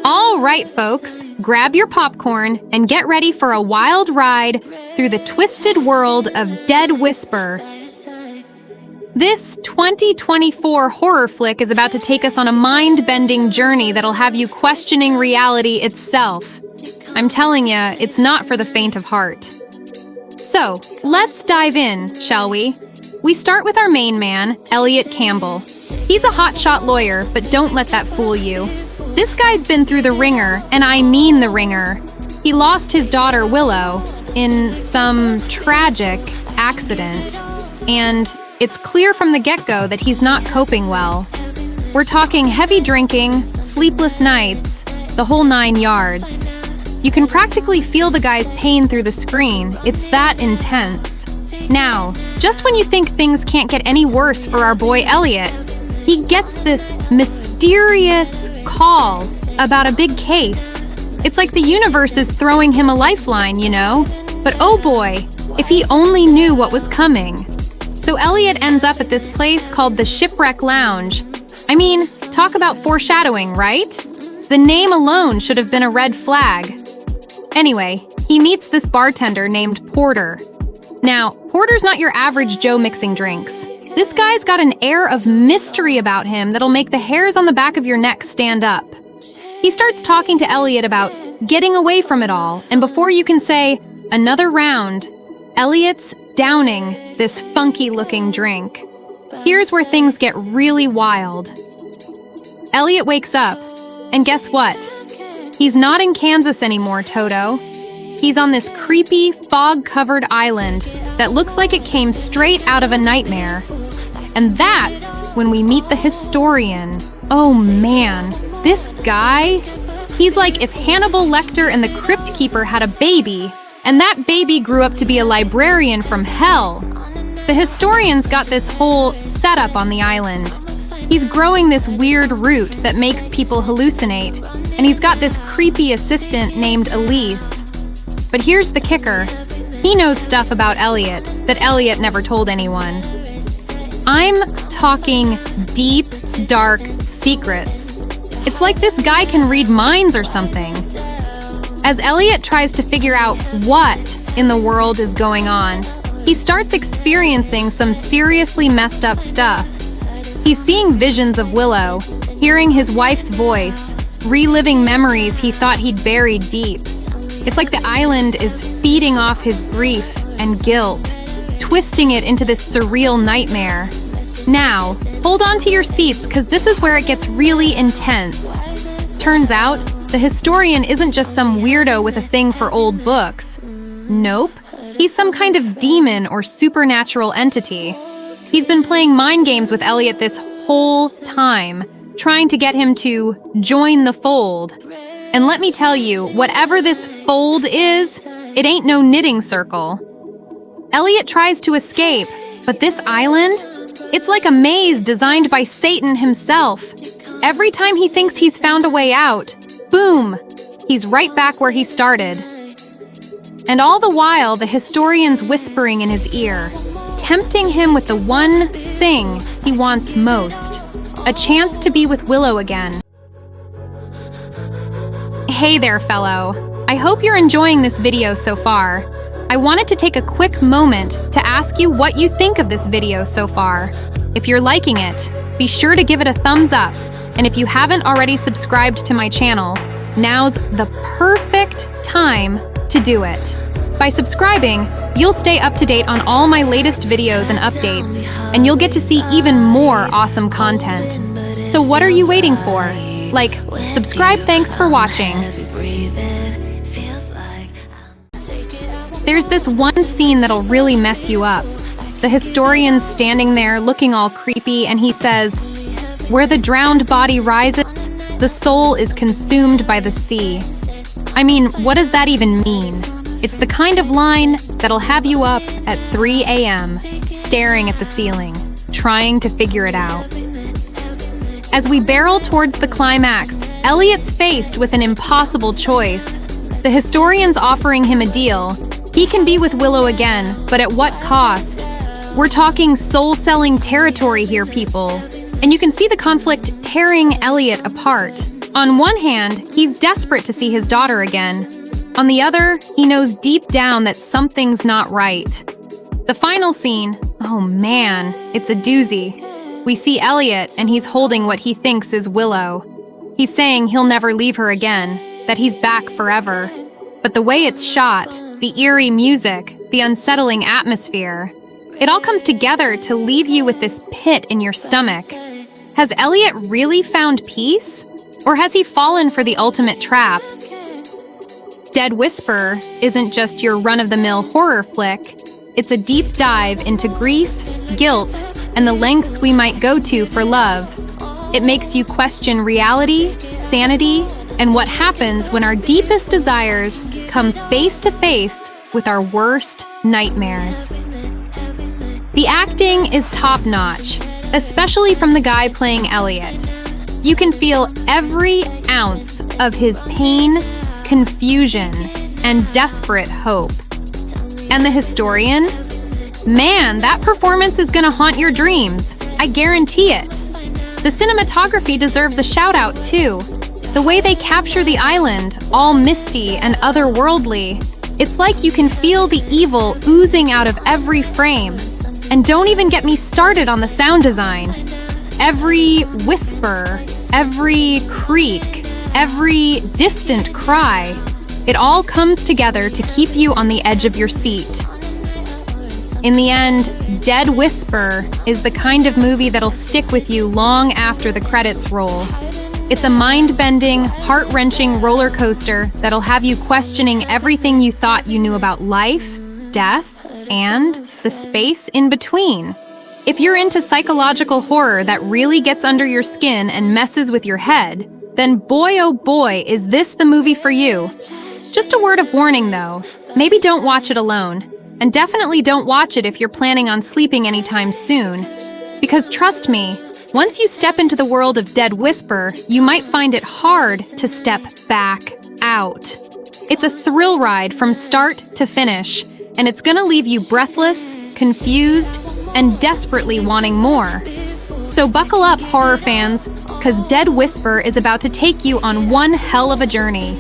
All right, folks, grab your popcorn and get ready for a wild ride through the twisted world of Dead Whisper. This 2024 horror flick is about to take us on a mind-bending journey that'll have you questioning reality itself. I'm telling you, it's not for the faint of heart. So, let's dive in, shall we? We start with our main man, Elliot Campbell. He's a hotshot lawyer, but don't let that fool you. This guy's been through the ringer, and I mean the ringer. He lost his daughter, Willow, in some tragic accident, and it's clear from the get-go that he's not coping well. We're talking heavy drinking, sleepless nights, the whole 9 yards. You can practically feel the guy's pain through the screen. It's that intense. Now, just when you think things can't get any worse for our boy Elliot, he gets this mysterious call about a big case. It's like the universe is throwing him a lifeline, you know? But oh boy, if he only knew what was coming. So Elliot ends up at this place called the Shipwreck Lounge. I mean, talk about foreshadowing, right? The name alone should have been a red flag. Anyway, he meets this bartender named Porter. Now, Porter's not your average Joe mixing drinks. This guy's got an air of mystery about him that'll make the hairs on the back of your neck stand up. He starts talking to Elliot about getting away from it all, and before you can say, another round, Elliot's downing this funky-looking drink. Here's where things get really wild. Elliot wakes up, and guess what? He's not in Kansas anymore, Toto. He's on this creepy, fog-covered island that looks like it came straight out of a nightmare. And that's when we meet the historian. Oh man, this guy? He's like if Hannibal Lecter and the Crypt Keeper had a baby, and that baby grew up to be a librarian from hell. The historian's got this whole setup on the island. He's growing this weird root that makes people hallucinate, and he's got this creepy assistant named Elise. But here's the kicker. He knows stuff about Elliot that Elliot never told anyone. I'm talking deep, dark secrets. It's like this guy can read minds or something. As Elliot tries to figure out what in the world is going on, he starts experiencing some seriously messed up stuff. He's seeing visions of Willow, hearing his wife's voice, reliving memories he thought he'd buried deep. It's like the island is feeding off his grief and guilt, twisting it into this surreal nightmare. Now, hold on to your seats, because this is where it gets really intense. Turns out, the historian isn't just some weirdo with a thing for old books. Nope, he's some kind of demon or supernatural entity. He's been playing mind games with Elliot this whole time, trying to get him to join the fold. And let me tell you, whatever this fold is, it ain't no knitting circle. Elliot tries to escape, but this island, it's like a maze designed by Satan himself. Every time he thinks he's found a way out, boom, he's right back where he started. And all the while, the historian's whispering in his ear, tempting him with the one thing he wants most, a chance to be with Willow again. Hey there, fellow. I hope you're enjoying this video so far. I wanted to take a quick moment to ask you what you think of this video so far. If you're liking it, be sure to give it a thumbs up. And if you haven't already subscribed to my channel, now's the perfect time to do it. By subscribing, you'll stay up to date on all my latest videos and updates, and you'll get to see even more awesome content. So what are you waiting for? Like, subscribe, thanks for watching. There's this one scene that'll really mess you up. The historian's standing there looking all creepy, and he says, "Where the drowned body rises, the soul is consumed by the sea." I mean, what does that even mean? It's the kind of line that'll have you up at 3 a.m., staring at the ceiling, trying to figure it out. As we barrel towards the climax, Elliot's faced with an impossible choice. The historian's offering him a deal. He can be with Willow again, but at what cost? We're talking soul-selling territory here, people. And you can see the conflict tearing Elliot apart. On one hand, he's desperate to see his daughter again. On the other, he knows deep down that something's not right. The final scene, oh man, it's a doozy. We see Elliot, and he's holding what he thinks is Willow. He's saying he'll never leave her again, that he's back forever. But the way it's shot, the eerie music, the unsettling atmosphere, it all comes together to leave you with this pit in your stomach. Has Elliot really found peace? Or has he fallen for the ultimate trap? Dead Whisper isn't just your run-of-the-mill horror flick. It's a deep dive into grief, guilt, and the lengths we might go to for love. It makes you question reality, sanity, and what happens when our deepest desires come face to face with our worst nightmares. The acting is top-notch, especially from the guy playing Elliot. You can feel every ounce of his pain, confusion, and desperate hope. And the historian? Man, that performance is gonna haunt your dreams. I guarantee it. The cinematography deserves a shout-out, too. The way they capture the island, all misty and otherworldly, it's like you can feel the evil oozing out of every frame. And don't even get me started on the sound design. Every whisper, every creak, every distant cry, it all comes together to keep you on the edge of your seat. In the end, Dead Whisper is the kind of movie that'll stick with you long after the credits roll. It's a mind-bending, heart-wrenching roller coaster that'll have you questioning everything you thought you knew about life, death, and the space in between. If you're into psychological horror that really gets under your skin and messes with your head, then boy oh boy is this the movie for you. Just a word of warning though, maybe don't watch it alone. And definitely don't watch it if you're planning on sleeping anytime soon. Because trust me, once you step into the world of Dead Whisper, you might find it hard to step back out. It's a thrill ride from start to finish, and it's gonna leave you breathless, confused, and desperately wanting more. So buckle up, horror fans, because Dead Whisper is about to take you on one hell of a journey.